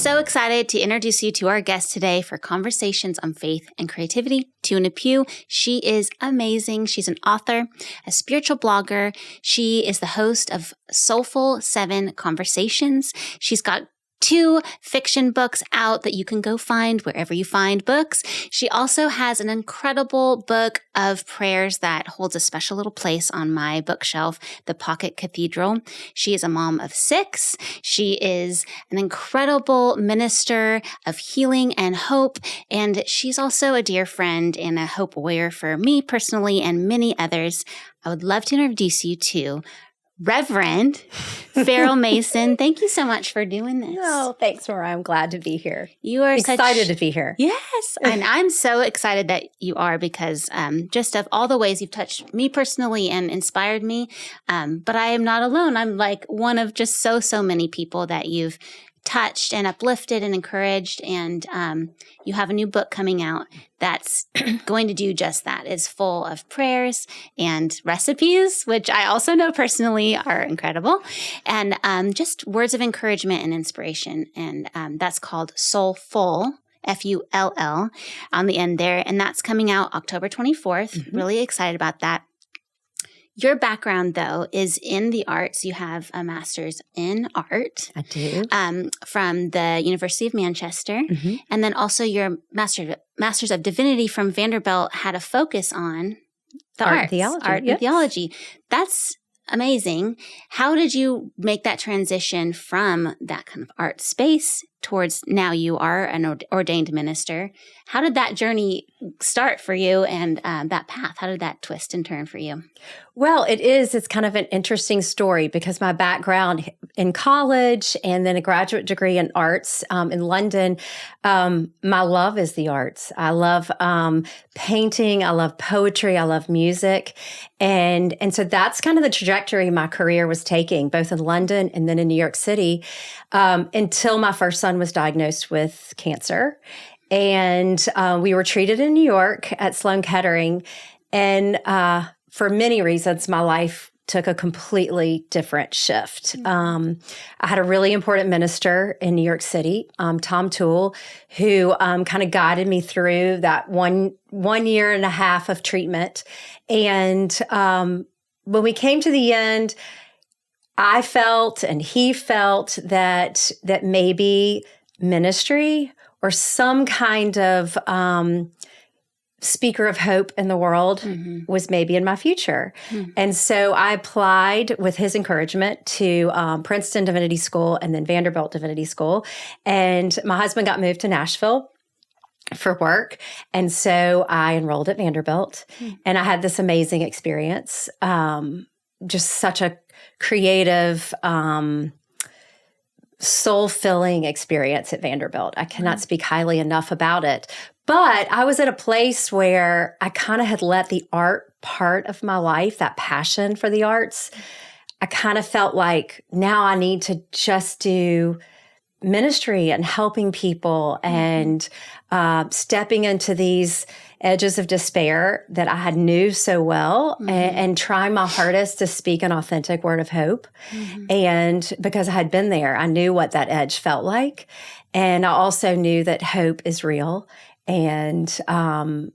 so excited to introduce you to our guest today for conversations on faith and creativity, Tuna Pugh. She is amazing. She's an author, a spiritual blogger. She is the host of Soulfull 7 Conversations. She's got 2 fiction books out that you can go find wherever you find books. She also has an incredible book of prayers that holds a special little place on my bookshelf, The Pocket Cathedral. She is a mom of 6. She is an incredible minister of healing and hope, and she's also a dear friend and a hope warrior for me personally and many others. I would love to introduce you to Reverend Farrell Mason. Thank you so much for doing this. Oh, thanks, Moriah. I'm glad to be here. You are excited to be here. Yes. And I'm so excited that you are because just of all the ways you've touched me personally and inspired me. But I am not alone. I'm like one of just so many people that you've touched and uplifted and encouraged. And you have a new book coming out that's going to do just that. It's full of prayers and recipes, which I also know personally are incredible, and just words of encouragement and inspiration. And that's called Soulfull, Full, on the end there. And that's coming out October 24th. Mm-hmm. Really excited about that. Your background, though, is in the arts. You have a master's in art. I do. From the University of Manchester. Mm-hmm. And then also your master's of divinity from Vanderbilt had a focus on the arts. Art and theology. That's amazing. How did you make that transition from that kind of art space towards now you are an ordained minister? How did that journey start for you and that path? How did that twist and turn for you? Well, it's kind of an interesting story because my background in college and then a graduate degree in arts in London, my love is the arts. I love painting. I love poetry. I love music. And so that's kind of the trajectory my career was taking, both in London and then in New York City, until my first son was diagnosed with cancer. And we were treated in New York at Sloan Kettering. And for many reasons, my life took a completely different shift. I had a really important minister in New York City, Tom Toole, who kind of guided me through that one year and a half of treatment. And when we came to the end, I felt and he felt that maybe ministry or some kind of speaker of hope in the world mm-hmm. was maybe in my future. Mm-hmm. And so I applied with his encouragement to Princeton Divinity School and then Vanderbilt Divinity School. And my husband got moved to Nashville for work. And so I enrolled at Vanderbilt mm-hmm. and I had this amazing experience. Just such a creative, soul-filling experience at Vanderbilt. I cannot speak highly enough about it. But I was at a place where I kind of had let the art part of my life, that passion for the arts, I kind of felt like now I need to just do ministry and helping people and stepping into these edges of despair that I had knew so well and trying my hardest to speak an authentic word of hope. Mm-hmm. And because I had been there, I knew what that edge felt like. And I also knew that hope is real and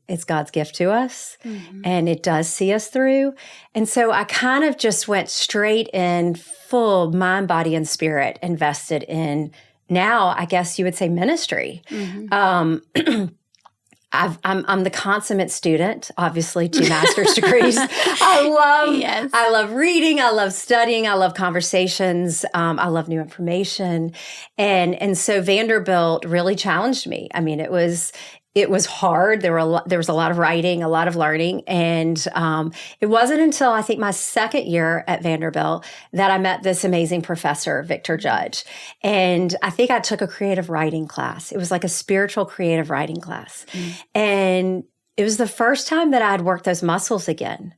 it's God's gift to us mm-hmm. and it does see us through. And so I kind of just went straight in full mind, body, and spirit invested in now, I guess you would say ministry. Mm-hmm. I'm the consummate student, obviously 2 master's degrees. I love reading. I love studying. I love conversations. I love new information. And so Vanderbilt really challenged me. I mean, it was hard. There was a lot of writing, a lot of learning. And it wasn't until I think my second year at Vanderbilt that I met this amazing professor, Victor Judge. And I think I took a creative writing class. It was like a spiritual creative writing class. Mm. And it was the first time that I had worked those muscles again.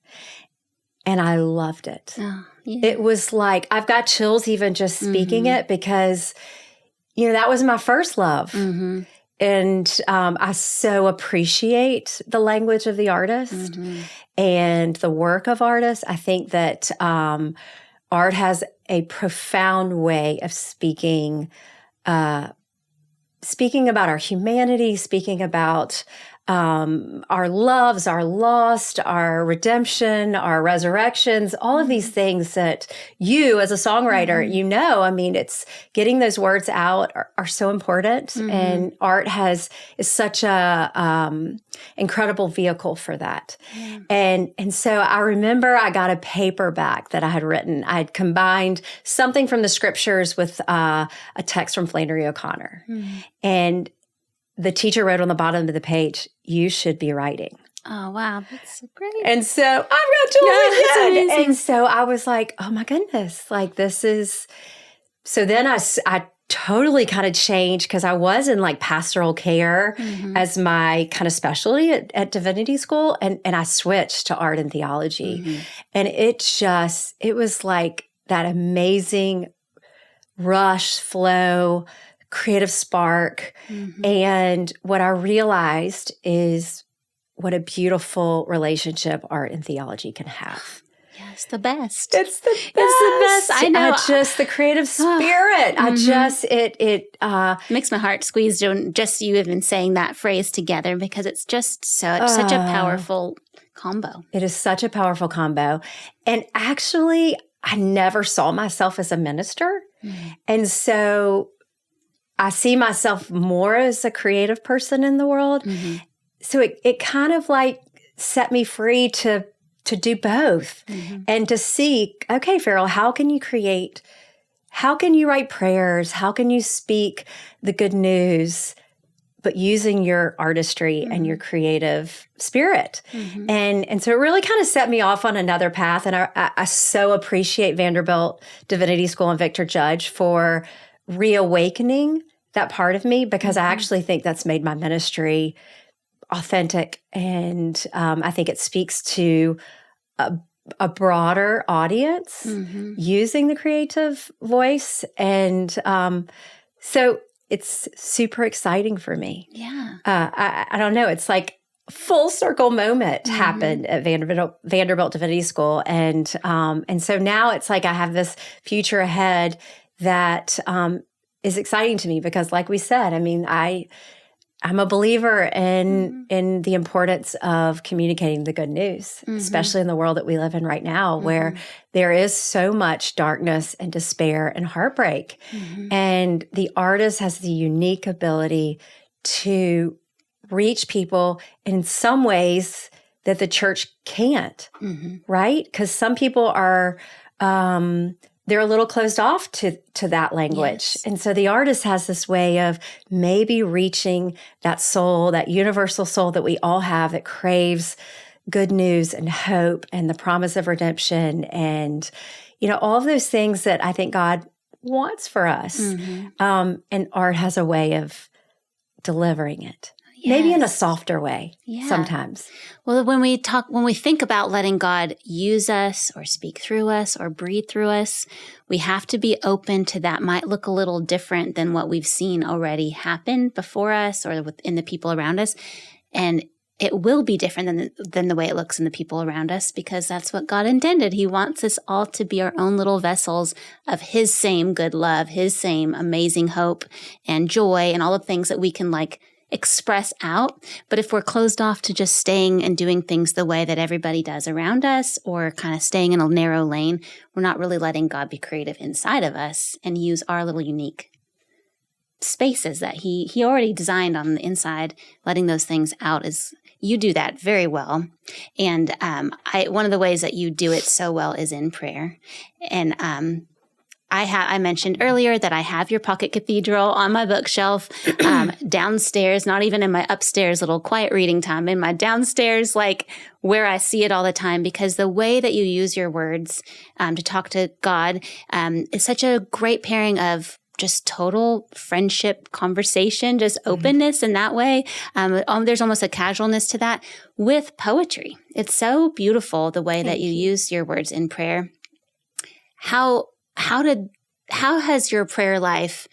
And I loved it. Oh, yeah. It was like, I've got chills even just speaking mm-hmm. it because, that was my first love. Mm-hmm. And I so appreciate the language of the artist mm-hmm. and the work of artists. I think that art has a profound way of speaking speaking about our humanity, speaking about our loves, our lost, our redemption, our resurrections, all of these things that you as a songwriter, I mean, it's getting those words out are so important. And art is such a incredible vehicle for that. And so I remember I got a paperback that I had written. I had combined something from the scriptures with a text from Flannery O'Connor. And the teacher wrote on the bottom of the page, "You should be writing." Oh, wow. That's great. And so I wrote to him. And so I was like, oh my goodness, like this is, so then I totally kind of changed because I was in like pastoral care as my kind of specialty at divinity school. And I switched to art and theology. And it was like that amazing rush, flow, creative spark. And what I realized is what a beautiful relationship art and theology can have. Yes, the best. It's the best. I know. Just the creative spirit. It makes my heart squeeze just you even saying that phrase together because it's just such a powerful combo. It is such a powerful combo. And actually, I never saw myself as a minister. And so I see myself more as a creative person in the world. So it kind of like set me free to do both and to see, okay, Farrell, how can you create? How can you write prayers? How can you speak the good news, but using your artistry and your creative spirit? And so it really kind of set me off on another path. And I so appreciate Vanderbilt Divinity School and Victor Judge for reawakening that part of me, because I actually think that's made my ministry authentic. And I think it speaks to a broader audience using the creative voice. And so it's super exciting for me. Yeah. I don't know. It's like a full circle moment happened at Vanderbilt Divinity School. And so now it's like I have this future ahead that is exciting to me because, like we said, I mean, I'm a believer in the importance of communicating the good news, especially in the world that we live in right now, where there is so much darkness and despair and heartbreak. And the artist has the unique ability to reach people in some ways that the church can't, right? Because some people are they're a little closed off to that language. And so the artist has this way of maybe reaching that soul, that universal soul that we all have that craves good news and hope and the promise of redemption and, all of those things that I think God wants for us. And art has a way of delivering it. Maybe in a softer way sometimes. Well, when we think about letting God use us or speak through us or breathe through us, we have to be open to that might look a little different than what we've seen already happen before us or within the people around us. And it will be different than the way it looks in the people around us because that's what God intended. He wants us all to be our own little vessels of His same good love, His same amazing hope and joy and all the things that we can express out. But if we're closed off to just staying and doing things the way that everybody does around us or kind of staying in a narrow lane, we're not really letting God be creative inside of us and use our little unique spaces that he already designed on the inside. Letting those things out is, you do that very well. And one of the ways that you do it so well is in prayer. And I mentioned earlier that I have your pocket cathedral on my bookshelf downstairs, not even in my upstairs little quiet reading time, in my downstairs, where I see it all the time, because the way that you use your words to talk to God is such a great pairing of just total friendship conversation, just openness in that way. There's almost a casualness to that with poetry. It's so beautiful the way that you use your words in prayer. How has your prayer life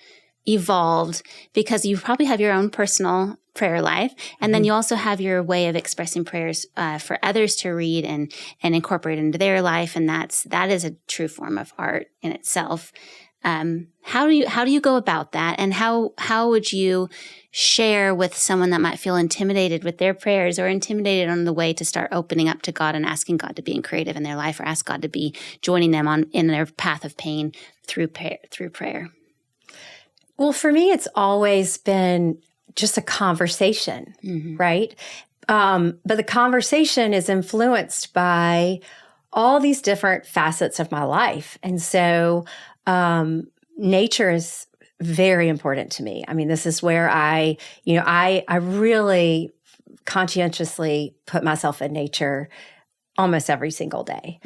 evolved? Because you probably have your own personal prayer life, and then you also have your way of expressing prayers for others to read and incorporate into their life, and that is a true form of art in itself. How do you go about that? And how would you share with someone that might feel intimidated with their prayers or intimidated on the way to start opening up to God and asking God to be creative in their life, or ask God to be joining them in their path of pain through prayer? Well, for me, it's always been just a conversation, right? But the conversation is influenced by all these different facets of my life. And so nature is very important to me. I mean, this is where I really conscientiously put myself in nature almost every single day,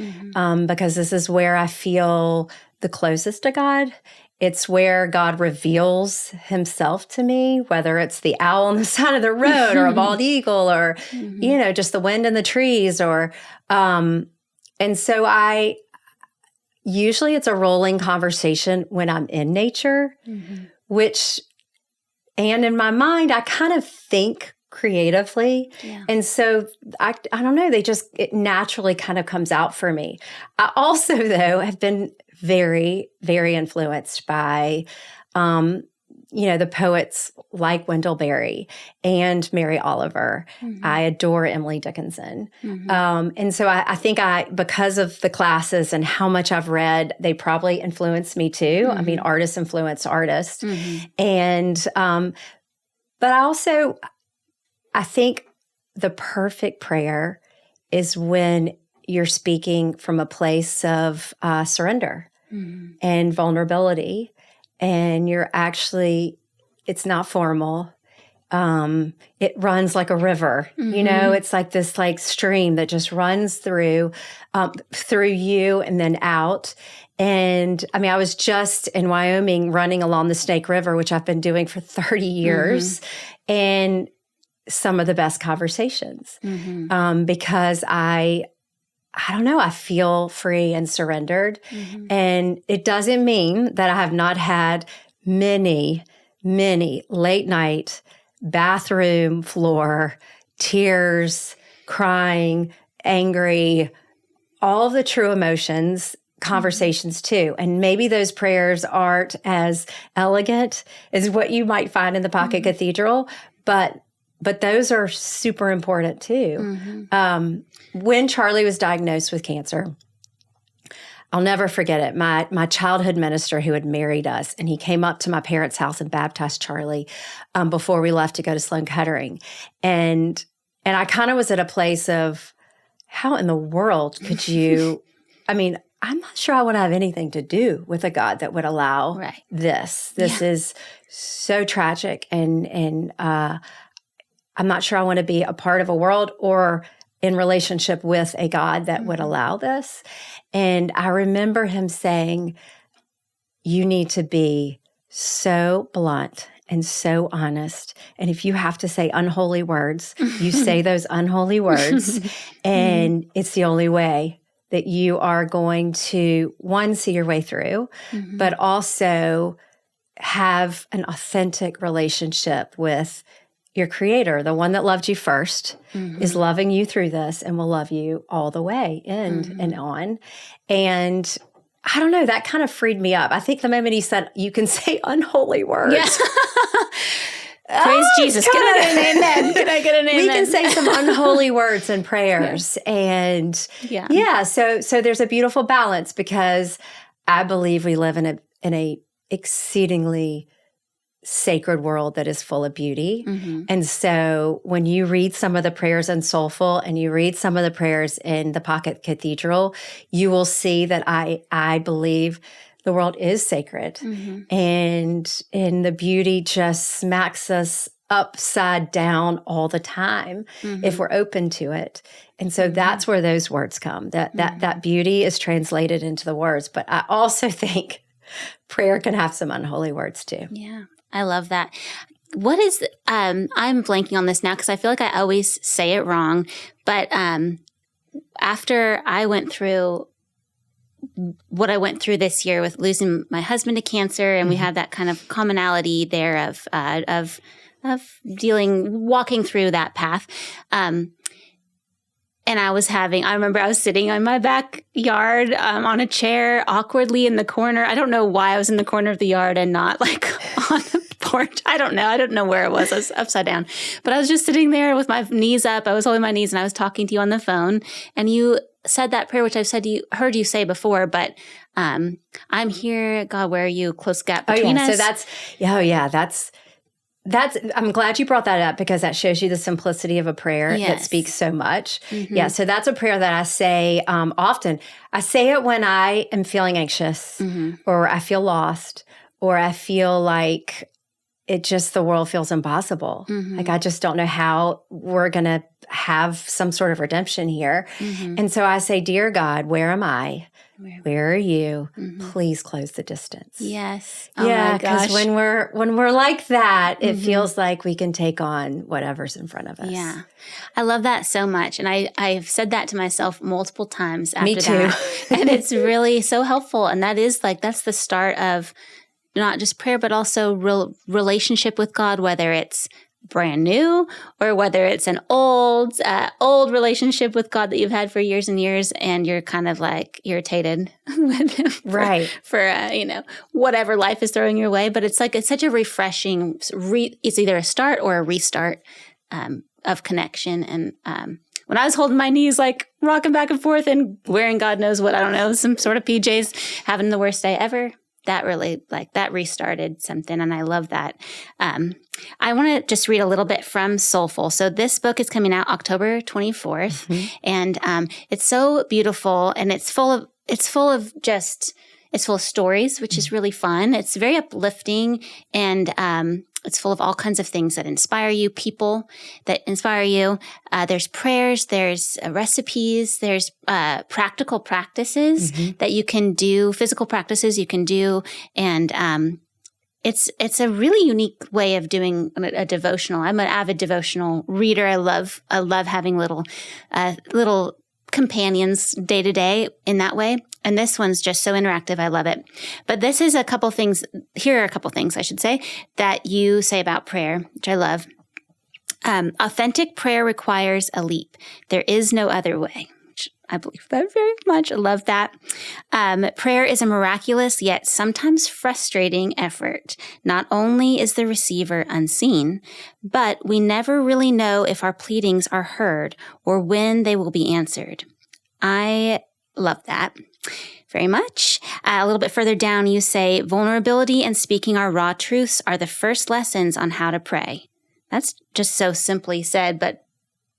because this is where I feel the closest to God. It's where God reveals himself to me, whether it's the owl on the side of the road or a bald eagle or, just the wind in the trees and so usually it's a rolling conversation when I'm in nature, and in my mind, I kind of think creatively. Yeah. And so I don't know, it naturally kind of comes out for me. I also, though, have been very, very influenced by, the poets like Wendell Berry and Mary Oliver. I adore Emily Dickinson. And so I think because of the classes and how much I've read, they probably influenced me too. I mean, artists influence artists. And, but I think the perfect prayer is when you're speaking from a place of surrender and vulnerability, and you're actually, it's not formal. It runs like a river, it's like this stream that just runs through you and then out. And I mean, I was just in Wyoming running along the Snake River, which I've been doing for 30 years. And some of the best conversations, because I don't know, I feel free and surrendered. And it doesn't mean that I have not had many, many late night, bathroom floor, tears, crying, angry, all of the true emotions, conversations too. And maybe those prayers aren't as elegant as what you might find in the Pocket Cathedral, but those are super important too. When Charlie was diagnosed with cancer, I'll never forget it. My childhood minister who had married us, and he came up to my parents' house and baptized Charlie before we left to go to Sloan Kettering. And I kind of was at a place of, how in the world could you, I mean, I'm not sure I would have anything to do with a God that would allow this. This is so tragic, and I'm not sure I want to be a part of a world or in relationship with a God that would allow this. And I remember him saying, you need to be so blunt and so honest. And if you have to say unholy words, you say those unholy words. And it's the only way that you are going to, one, see your way through, but also have an authentic relationship with your Creator, the one that loved you first, is loving you through this and will love you all the way, and on. And I don't know, that kind of freed me up. I think the moment he said, you can say unholy words. Praise Jesus. Can I get an amen? Can I get an amen? We can say some unholy words and prayers. And so there's a beautiful balance, because I believe we live in a exceedingly sacred world that is full of beauty. And so when you read some of the prayers in Soulfull and you read some of the prayers in the Pocket Cathedral, you will see that I believe the world is sacred. And the beauty just smacks us upside down all the time if we're open to it. And so that's where those words come. That beauty is translated into the words. But I also think prayer can have some unholy words too. Yeah. I love that. What is, I'm blanking on this now because I feel like I always say it wrong, but after I went through what I went through this year with losing my husband to cancer, and we have that kind of commonality there of walking through that path, And I remember I was sitting on my backyard on a chair awkwardly in the corner. I don't know why I was in the corner of the yard and not like on the porch. I don't know where it was. I was upside down. But I was just sitting there with my knees up. I was holding my knees and I was talking to you on the phone. And you said that prayer, which I've heard you say before, but I'm here, God, where are you? Close gap between us. So I'm glad you brought that up because that shows you the simplicity of a prayer that speaks so much. Mm-hmm. Yeah, so that's a prayer that I say often. I say it when I am feeling anxious or I feel lost or I feel like the world feels impossible. Mm-hmm. Like I just don't know how we're going to have some sort of redemption here. Mm-hmm. And so I say, dear God, where am I? Where are you? Mm-hmm. Please close the distance. Yes. Oh yeah, because when we're like that, it feels like we can take on whatever's in front of us. Yeah. I love that so much. And I've said that to myself multiple times after Me too. that. And it's really so helpful. And that's the start of not just prayer, but also relationship with God, whether it's brand new or whether it's an old relationship with God that you've had for years and years and you're kind of like irritated with him for whatever life is throwing your way. But it's such a refreshing, it's either a start or a restart of connection. And when I was holding my knees, like rocking back and forth and wearing God knows what, I don't know, some sort of PJs, having the worst day ever, that really that restarted something. And I love that. I want to just read a little bit from Soulfull. So this book is coming out October 24th and it's so beautiful and it's full of stories, which is really fun. It's very uplifting and it's full of all kinds of things that inspire you, people that inspire you. There's prayers, there's recipes, there's practical practices that you can do, physical practices you can do. And it's a really unique way of doing a devotional. I'm an avid devotional reader. I love having little companions day to day in that way. And this one's just so interactive. I love it. But here are a couple things I should say that you say about prayer, which I love. Authentic prayer requires a leap. There is no other way. Which I believe that very much. I love that. Prayer is a miraculous yet sometimes frustrating effort. Not only is the receiver unseen, but we never really know if our pleadings are heard or when they will be answered. I love that very much. A little bit further down, you say, vulnerability and speaking our raw truths are the first lessons on how to pray. That's just so simply said, but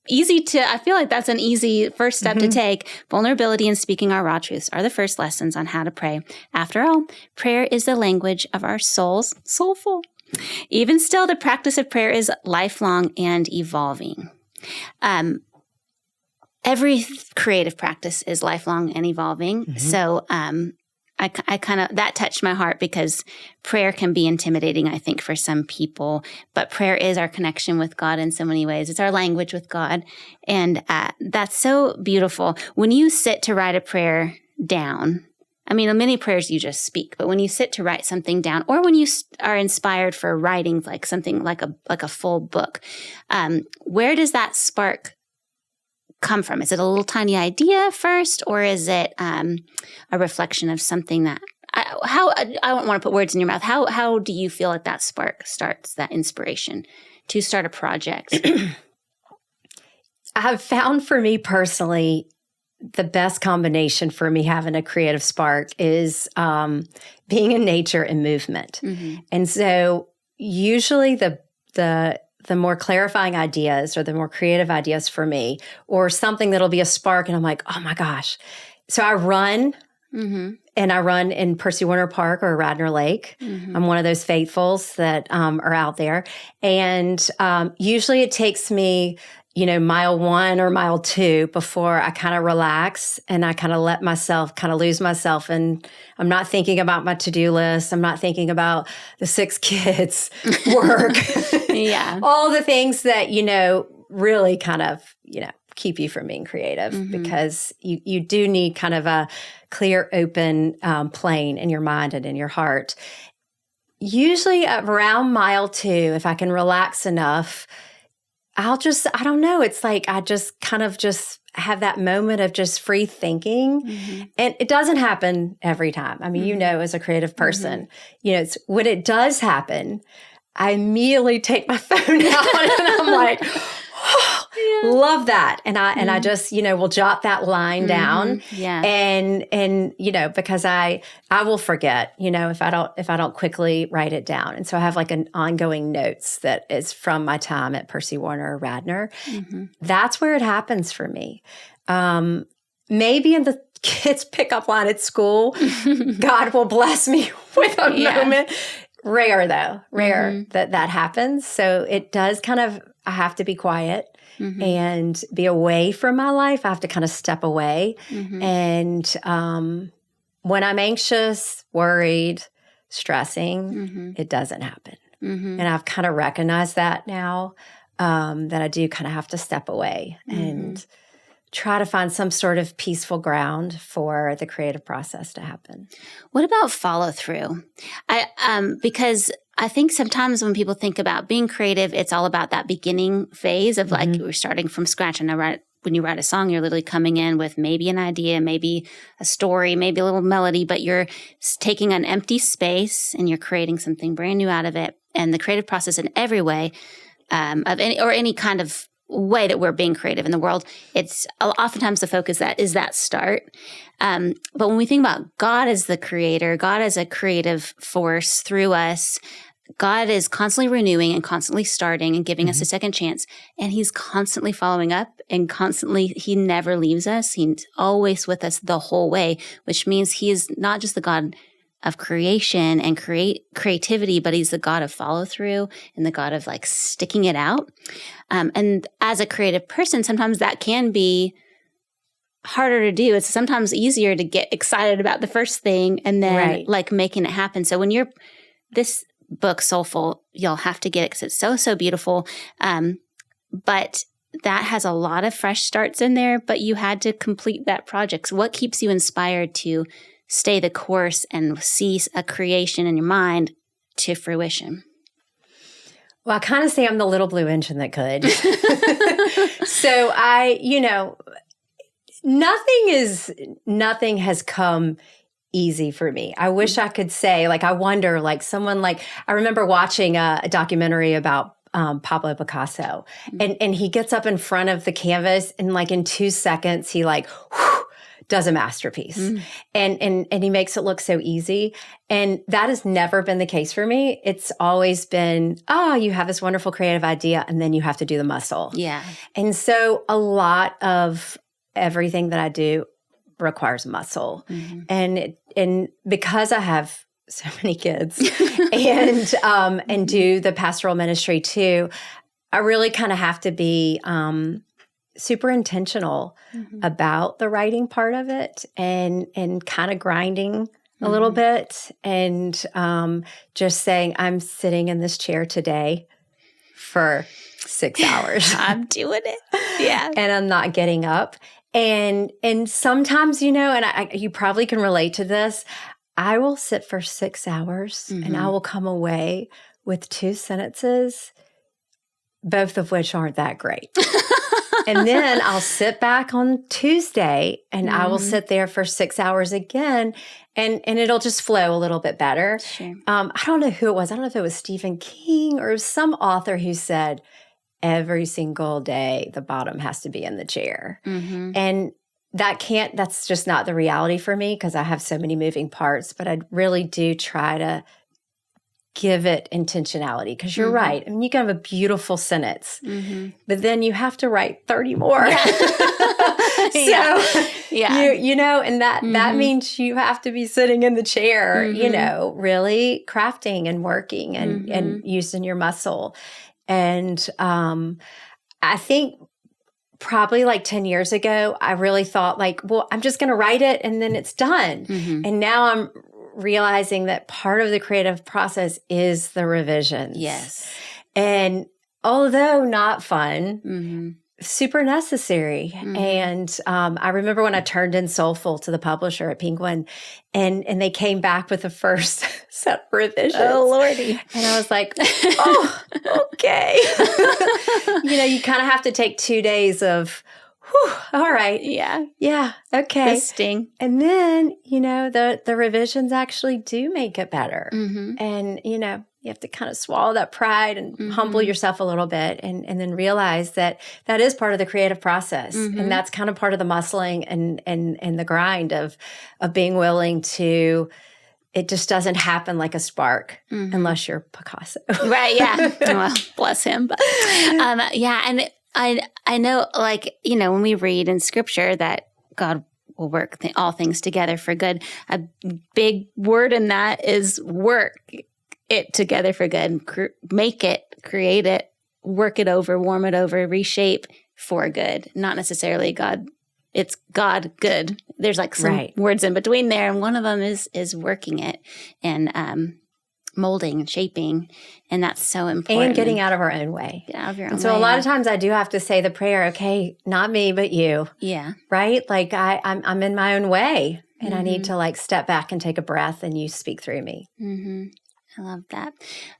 I feel like that's an easy first step to take. Vulnerability and speaking our raw truths are the first lessons on how to pray. After all, prayer is the language of our souls, soulful. Even still, the practice of prayer is lifelong and evolving. Every creative practice is lifelong and evolving. So I kind of, that touched my heart because prayer can be intimidating, I think, for some people. But prayer is our connection with God in so many ways. It's our language with God. And that's so beautiful. When you sit to write a prayer down, I mean, many prayers you just speak, but when you sit to write something down, or when you are inspired for writing like something like a full book, where does that spark come from? Is it a little tiny idea first, or is it a reflection of something that I don't want to put words in your mouth. How do you feel like that spark starts, that inspiration to start a project? I've found for me personally, the best combination for me having a creative spark is being in nature and movement. And so usually the more clarifying ideas or the more creative ideas for me, or something that'll be a spark and I'm like, oh my gosh. So I run and I run in Percy Warner Park or Radnor Lake. I'm one of those faithfuls that are out there. And usually it takes me, mile 1 or mile 2 before I kind of relax and I kind of let myself kind of lose myself. And I'm not thinking about my to-do list. I'm not thinking about the 6 kids, work, all the things that, really kind of, keep you from being creative because you do need kind of a clear, open plane in your mind and in your heart. Usually around mile 2, if I can relax enough, I don't know. It's like I just kind of just have that moment of just free thinking. And it doesn't happen every time. I mean, as a creative person, it's when it does happen, I immediately take my phone out and I'm like, love that. And I just, will jot that line down. And because I will forget, if I don't quickly write it down. And so I have like an ongoing notes that is from my time at Percy Warner Radnor. That's where it happens for me. Maybe in the kids' pickup line at school, God will bless me with a moment. Rare though, that happens. So it does kind of, I have to be quiet. And be away from my life. I have to kind of step away. And when I'm anxious, worried, stressing, it doesn't happen. And I've kind of recognized that now, that I do kind of have to step away and try to find some sort of peaceful ground for the creative process to happen. What about follow through? Because I think sometimes when people think about being creative, it's all about that beginning phase of like we're starting from scratch. And when you write a song, you're literally coming in with maybe an idea, maybe a story, maybe a little melody, but you're taking an empty space and you're creating something brand new out of it. And the creative process in every way of any kind of way that we're being creative in the world, it's oftentimes the focus that is that start. But when we think about God as the creator, God as a creative force through us, God is constantly renewing and constantly starting and giving us a second chance. And he's constantly following up and he never leaves us. He's always with us the whole way, which means he is not just the God of creation and creativity, but he's the God of follow through and the God of like sticking it out. And as a creative person, sometimes that can be harder to do. It's sometimes easier to get excited about the first thing and then like making it happen. So when this book, Soulfull, y'all have to get it because it's so beautiful. But that has a lot of fresh starts in there, but you had to complete that project. So what keeps you inspired to stay the course and see a creation in your mind to fruition? Well, I kind of say I'm the little blue engine that could. So nothing has come easy for me. I wish I could say, like, I wonder, like someone like, I remember watching a documentary about Pablo Picasso and he gets up in front of the canvas and like in 2 seconds, he like, does a masterpiece and he makes it look so easy. And that has never been the case for me. It's always been, you have this wonderful creative idea and then you have to do the muscle. Yeah. And so a lot of everything that I do requires muscle. And because I have so many kids and do the pastoral ministry too, I really kind of have to be super intentional about the writing part of it and kind of grinding a little bit and just saying, I'm sitting in this chair today for 6 hours. I'm doing it. Yeah. And I'm not getting up. And sometimes, and you probably can relate to this, I will sit for 6 hours and I will come away with 2 sentences, both of which aren't that great. And then I'll sit back on Tuesday and I will sit there for 6 hours again and it'll just flow a little bit better. Sure. I don't know who it was. I don't know if it was Stephen King or some author who said, every single day, the bottom has to be in the chair. And that's just not the reality for me because I have so many moving parts, but I really do try to give it intentionality because you're right. I mean, you can have a beautiful sentence, but then you have to write 30 more. And that means you have to be sitting in the chair, really crafting and working and using your muscle. And I think probably like 10 years ago, I really thought like, well, I'm just going to write it and then it's done. And now I'm realizing that part of the creative process is the revisions. Yes. And although not fun, super necessary. And I remember when I turned in Soulfull to the publisher at Penguin and they came back with the first set revisions. Oh, Lordy. And I was like, oh, okay. You kind of have to take 2 days of, whew, all right. Yeah. Okay. The sting. And then, the revisions actually do make it better. Mm-hmm. And, you have to kind of swallow that pride and humble yourself a little bit and then realize that is part of the creative process. And that's kind of part of the muscling and the grind of being willing to, it just doesn't happen like a spark unless you're Picasso. Right. Yeah. Well, bless him. But, yeah. And I know, when we read in scripture that God will work all things together for good, a big word in that is work it together for good. Make it, create it, work it over, warm it over, reshape for good. Not necessarily God. It's God good. There's some words in between there. And one of them is working it and molding and shaping. And that's so important. And getting out of our own way. Get out of your own and way. So a lot of times I do have to say the prayer, okay, not me, but you. Yeah. Right? I'm in my own way. And I need to step back and take a breath and you speak through me. Mm-hmm. I love that.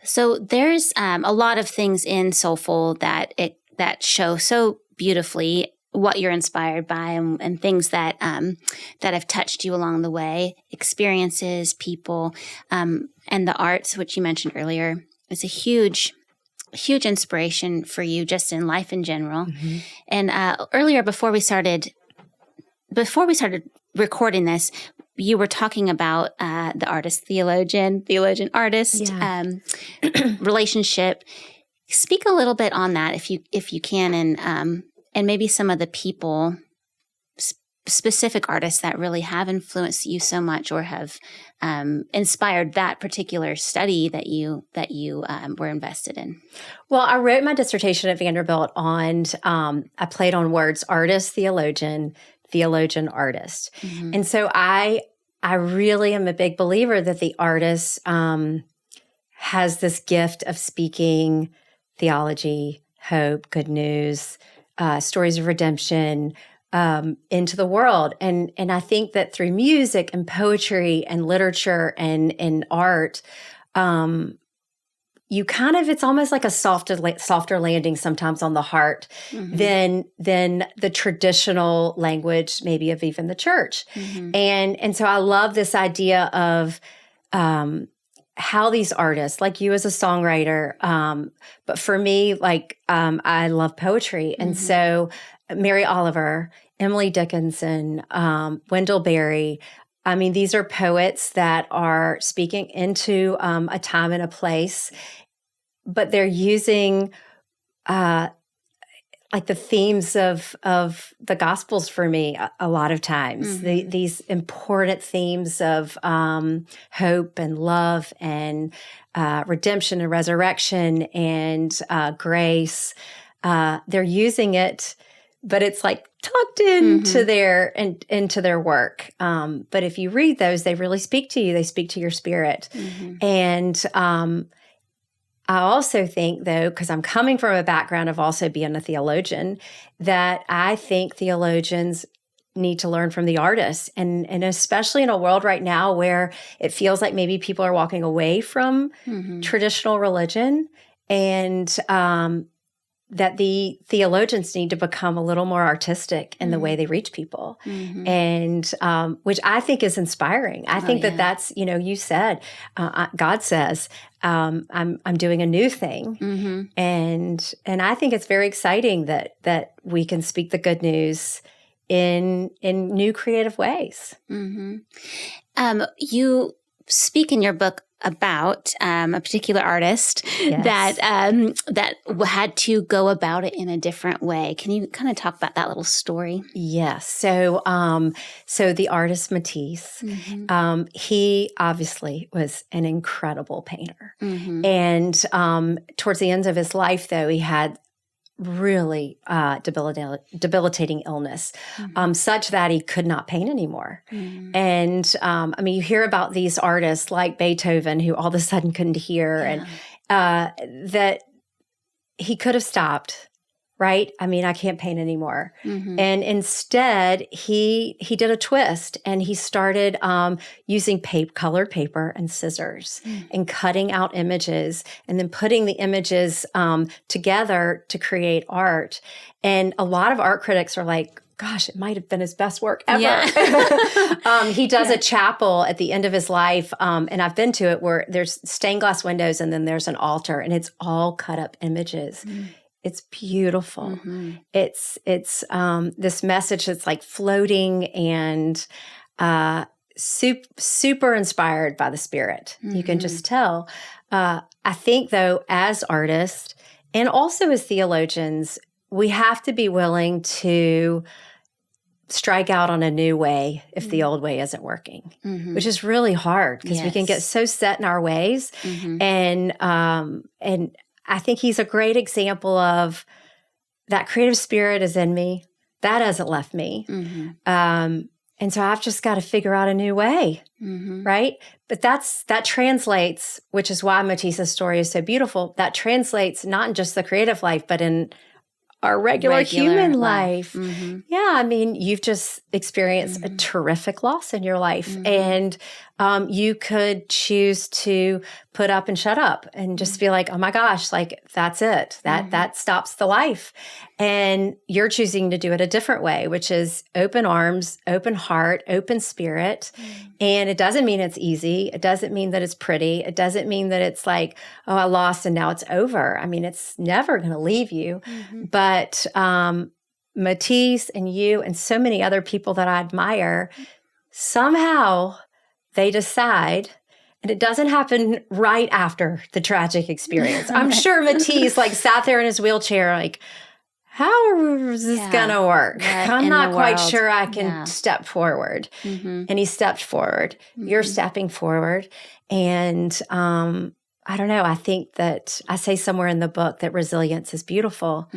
So there's a lot of things in Soulfull that show so beautifully what you're inspired by and things that have touched you along the way, experiences, people, and the arts, which you mentioned earlier, is a huge inspiration for you just in life in general. Mm-hmm. And earlier, before we started recording this, you were talking about the theologian artist relationship. Speak a little bit on that if you can, and maybe some of the people, specific artists that really have influenced you so much or have inspired that particular study that you were invested in. Well, I wrote my dissertation at Vanderbilt on I played on words: artist, theologian, artist. Mm-hmm. And so I really am a big believer that the artist has this gift of speaking theology, hope, good news, stories of redemption into the world. And I think that through music and poetry and literature and art, you it's almost like a softer landing sometimes on the heart than the traditional language, maybe of even the church. Mm-hmm. And so I love this idea of how these artists, like you as a songwriter, but for me, I love poetry. And so Mary Oliver, Emily Dickinson, Wendell Berry, these are poets that are speaking into a time and a place, but they're using the themes of the Gospels for me a lot of times. Mm-hmm. These important themes of hope and love and redemption and resurrection and grace. They're using it, but it's tucked into their work. But if you read those, they really speak to you. They speak to your spirit. Mm-hmm. And I also think, though, because I'm coming from a background of also being a theologian, that I think theologians need to learn from the artists. And especially in a world right now where it feels like maybe people are walking away from traditional religion, and that the theologians need to become a little more artistic in the way they reach people, and which I think is inspiring. I think that that's, you said, God says, I'm doing a new thing, and I think it's very exciting that we can speak the good news in new creative ways. Mm-hmm. You speak in your book about a particular artist that had to go about it in a different way. Can you kind of talk about that little story? Yes. So the artist Matisse, he obviously was an incredible painter. Mm-hmm. And towards the end of his life, though, he had really debilitating illness, such that he could not paint anymore. And you hear about these artists like Beethoven, who all of a sudden couldn't hear, and that he could have stopped, right? I mean, I can't paint anymore. And instead, he did a twist, and he started using colored paper and scissors and cutting out images and then putting the images together to create art. And a lot of art critics are like, gosh, it might have been his best work ever. Yeah. He does a chapel at the end of his life, and I've been to it, where there's stained glass windows and then there's an altar, and it's all cut up images. It's beautiful. It's this message that's like floating and super inspired by the Spirit. You can just tell. I think, though, as artists and also as theologians, we have to be willing to strike out on a new way if the old way isn't working, which is really hard because we can get so set in our ways. And I think he's a great example of that creative spirit is in me. That hasn't left me. And so I've just got to figure out a new way, right? But that translates, which is why Matisse's story is so beautiful. That translates not in just the creative life, but in our regular human life. Yeah, I mean, you've just experienced a terrific loss in your life. And you could choose to put up and shut up and just be like, oh my gosh, like that's it. That stops the life. And you're choosing to do it a different way, which is open arms, open heart, open spirit. And it doesn't mean it's easy. It doesn't mean that it's pretty. It doesn't mean that it's like, oh, I lost and now it's over. I mean, it's never going to leave you. But Matisse and you and so many other people that I admire, somehow they decide, and it doesn't happen right after the tragic experience. I'm sure Matisse like sat there in his wheelchair like, how is this going to work? I'm not quite sure I can step forward. And he stepped forward. You're stepping forward. And I don't know. I think that I say somewhere in the book that resilience is beautiful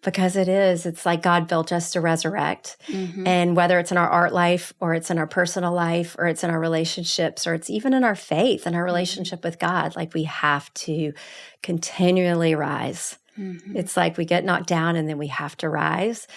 because it is. It's like God built us to resurrect. And whether it's in our art life or it's in our personal life or it's in our relationships or it's even in our faith and our relationship with God, like we have to continually rise. It's like we get knocked down and then we have to rise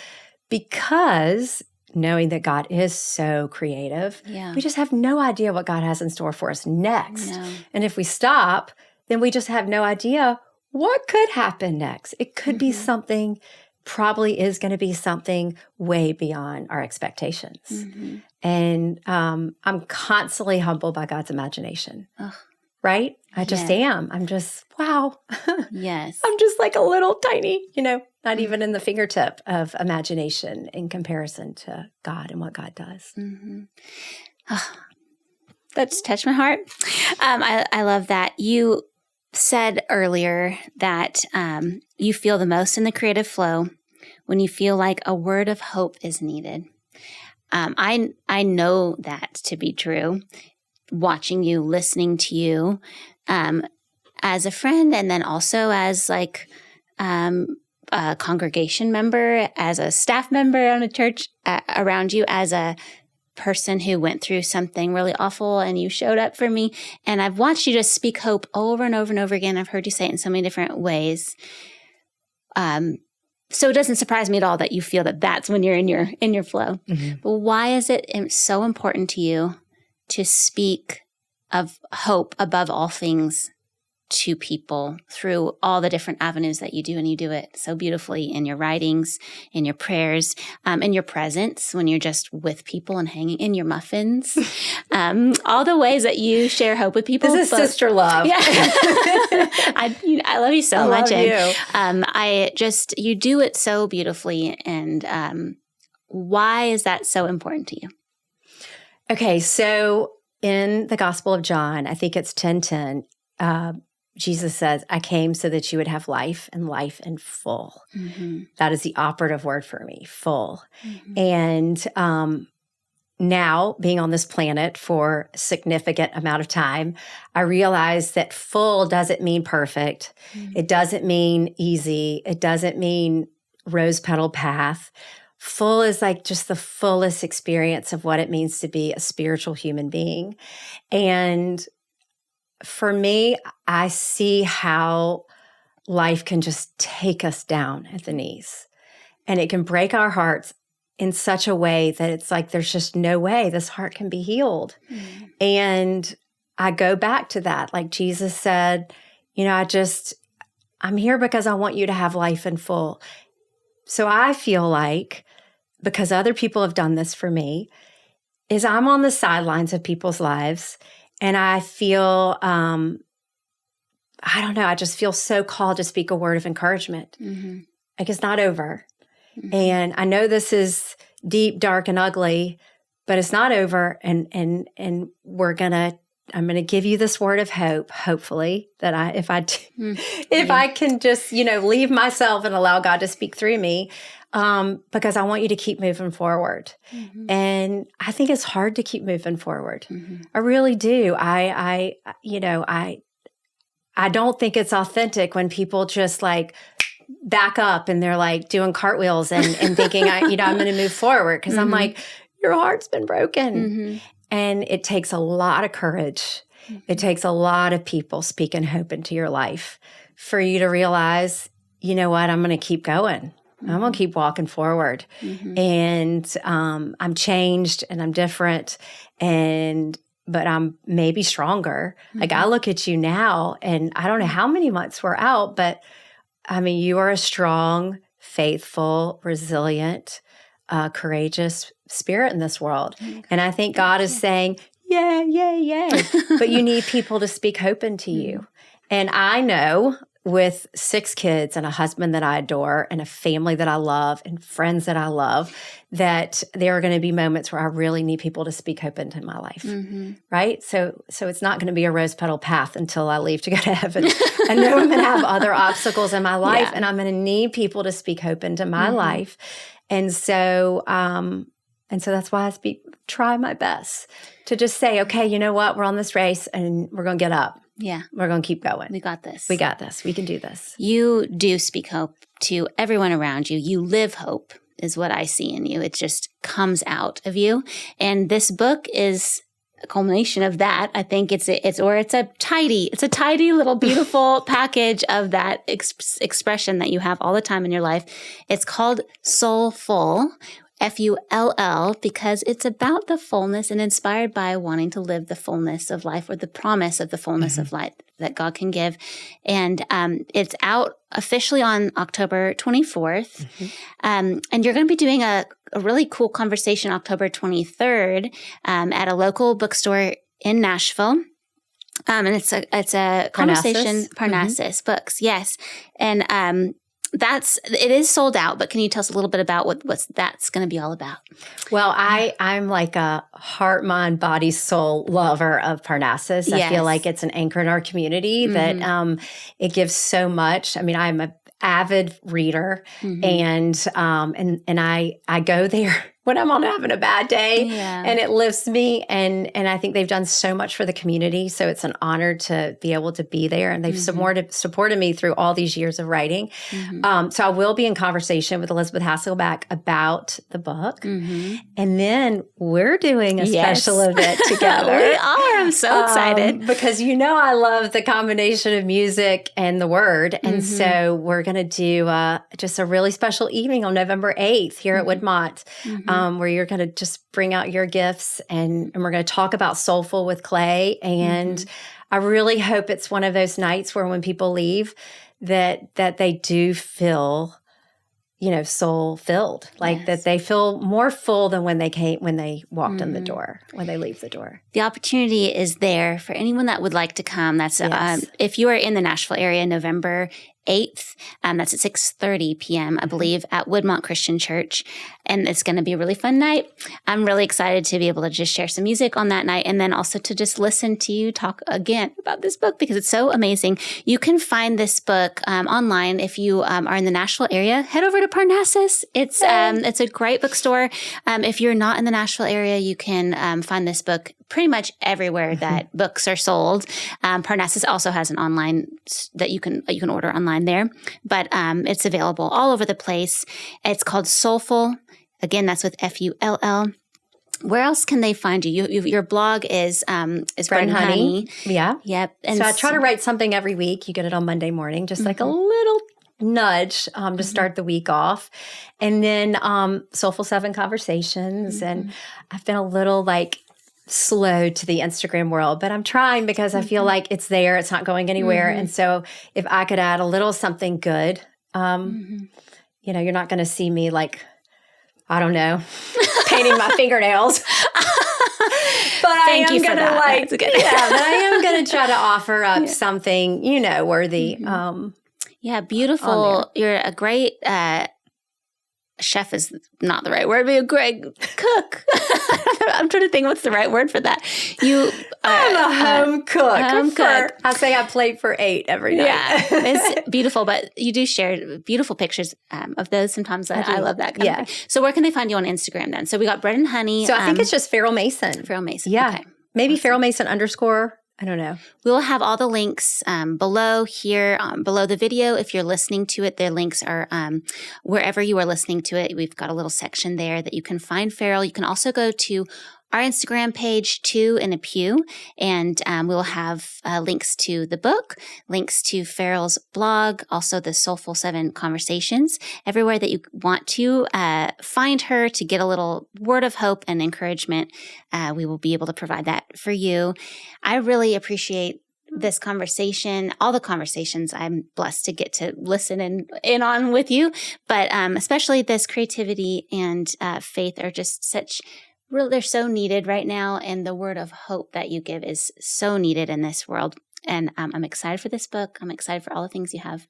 because knowing that God is so creative, we just have no idea what God has in store for us next. And if we stop, then we just have no idea what could happen next. It could be something, probably is going to be something way beyond our expectations. And I'm constantly humbled by God's imagination. Right? I just am. I'm just, wow. Yes. I'm just like a little tiny, not even in the fingertip of imagination in comparison to God and what God does. That's touched my heart. I love that. You said earlier that you feel the most in the creative flow when you feel like a word of hope is needed. I know that to be true. Watching you, listening to you, as a friend, and then also as like a congregation member, as a staff member on a church around you, as a person who went through something really awful and you showed up for me. And I've watched you just speak hope over and over and over again. I've heard you say it in so many different ways. So it doesn't surprise me at all that you feel that that's when you're in your flow. But why is it so important to you to speak of hope above all things to people through all the different avenues that you do? And you do it so beautifully in your writings, in your prayers, in your presence when you're just with people and hanging in your muffins, all the ways that you share hope with people. This is sister love. Yeah. I love you so much. You do it so beautifully. And why is that so important to you? Okay, so in the Gospel of John, I think it's 10:10, Jesus says, I came so that you would have life and life in full. That is the operative word for me, full. And now, being on this planet for a significant amount of time, I realize that full doesn't mean perfect. It doesn't mean easy. It doesn't mean rose petal path. Full is like just the fullest experience of what it means to be a spiritual human being. And for me, I see how life can just take us down at the knees, and it can break our hearts in such a way that it's like there's just no way this heart can be healed. And I go back to that. Like Jesus said, I'm here because I want you to have life in full. So I feel like, because other people have done this for me, is I'm on the sidelines of people's lives, and I feel, I just feel so called to speak a word of encouragement. Like, it's not over. And I know this is deep, dark, and ugly, but it's not over. And I'm going to give you this word of hope, hopefully, that if I can just, leave myself and allow God to speak through me, because I want you to keep moving forward. And I think it's hard to keep moving forward. I really do. I don't think it's authentic when people just like back up and they're like doing cartwheels and thinking, I'm going to move forward. Because I'm like, your heart's been broken. And it takes a lot of courage. It takes a lot of people speaking hope into your life for you to realize, you know what, I'm going to keep going. I'm going to keep walking forward. And I'm changed and I'm different, but I'm maybe stronger. Like, I look at you now, and I don't know how many months we're out, but I mean, you are a strong, faithful, resilient, courageous spirit in this world. And I think God is saying, yay. But you need people to speak hope into you. And I know, with 6 kids and a husband that I adore and a family that I love and friends that I love, that there are going to be moments where I really need people to speak hope into my life, right? So it's not going to be a rose petal path until I leave to go to heaven. I know I'm going to have other obstacles in my life, and I'm going to need people to speak hope into my life. And so that's why I try my best to just say, okay, you know what? We're on this race, and we're going to get up. Yeah. We're going to keep going. We got this. We got this. We can do this. You do speak hope to everyone around you. You live hope, is what I see in you. It just comes out of you. And this book is a culmination of that. I think it's a tidy little beautiful package of that expression that you have all the time in your life. It's called Soulfull. Full, because it's about the fullness and inspired by wanting to live the fullness of life, or the promise of the fullness of life that God can give. And it's out officially on October 24th. And you're going to be doing a really cool conversation October 23rd at a local bookstore in Nashville. And it's a conversation, Parnassus Books, yes. And it is sold out, but can you tell us a little bit about what that's going to be all about? Well, I'm like a heart, mind, body, soul lover of Parnassus. I feel like it's an anchor in our community that it gives so much. I mean, I'm an avid reader, and I go there when I'm having a bad day, and it lifts me. And I think they've done so much for the community. So it's an honor to be able to be there. And they've supported me through all these years of writing. So I will be in conversation with Elizabeth Hasselbeck about the book. And then we're doing a special event together. We are. I'm so excited. Because I love the combination of music and the word. And so we're going to do just a really special evening on November 8th here at Woodmont. Where you're going to just bring out your gifts, and we're going to talk about Soulfull with Clay. And I really hope it's one of those nights where when people leave that they do feel, soul filled, like that they feel more full than when they walked in the door, when they leave the door. The opportunity is there for anyone that would like to come. That's if you are in the Nashville area, November 8th. That's at 6:30 p.m., I believe, at Woodmont Christian Church. And it's going to be a really fun night. I'm really excited to be able to just share some music on that night, and then also to just listen to you talk again about this book because it's so amazing. You can find this book online if you are in the Nashville area. Head over to Parnassus. It's a great bookstore. If you're not in the Nashville area, you can find this book pretty much everywhere that books are sold. Parnassus also has an online that you can order online there, but it's available all over the place. It's called Soulfull. Again, that's with Full. Where else can they find you? Your blog is Bread and Honey. Yeah. Yep. And so I try to write something every week. You get it on Monday morning, just like a little nudge to start the week off. And then Soulfull 7 Conversations. And I've been a little like slow to the Instagram world, but I'm trying because I feel like it's there. It's not going anywhere. And so if I could add a little something good, you know, you're not going to see me like, I don't know, painting my fingernails. But I am going to like, but I am going to try to offer up something, you know, worthy. Yeah, beautiful. You're a great chef is not the right word, but a great cook. I'm trying to think what's the right word for that. I'm a home cook. I say I plate for 8 every night. Yeah, it's beautiful, but you do share beautiful pictures of those sometimes. I love that kind of thing. So where can they find you on Instagram then? So we got Bread and Honey. So I think it's just Farrell Mason. Farrell Mason. Yeah. Okay. Maybe Farrell Mason _ I don't know. We'll have all the links below here, below the video. If you're listening to it, their links are wherever you are listening to it. We've got a little section there that you can find Farrell. You can also go to our Instagram page, Two in a Pew, and we'll have links to the book, links to Farrell's blog, also the Soulfull 7 Conversations, everywhere that you want to find her to get a little word of hope and encouragement. We will be able to provide that for you. I really appreciate this conversation, all the conversations I'm blessed to get to listen in on with you, but especially this creativity and faith are just they're so needed right now, and the word of hope that you give is so needed in this world. And I'm excited for this book. I'm excited for all the things you have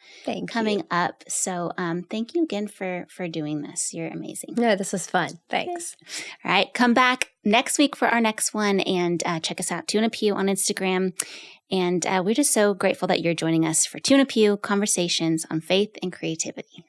coming up. So thank you again for doing this. You're amazing. No, this was fun. Thanks. All right. Come back next week for our next one, and check us out, Two in a Pew on Instagram. And we're just so grateful that you're joining us for Two in a Pew Conversations on Faith and Creativity.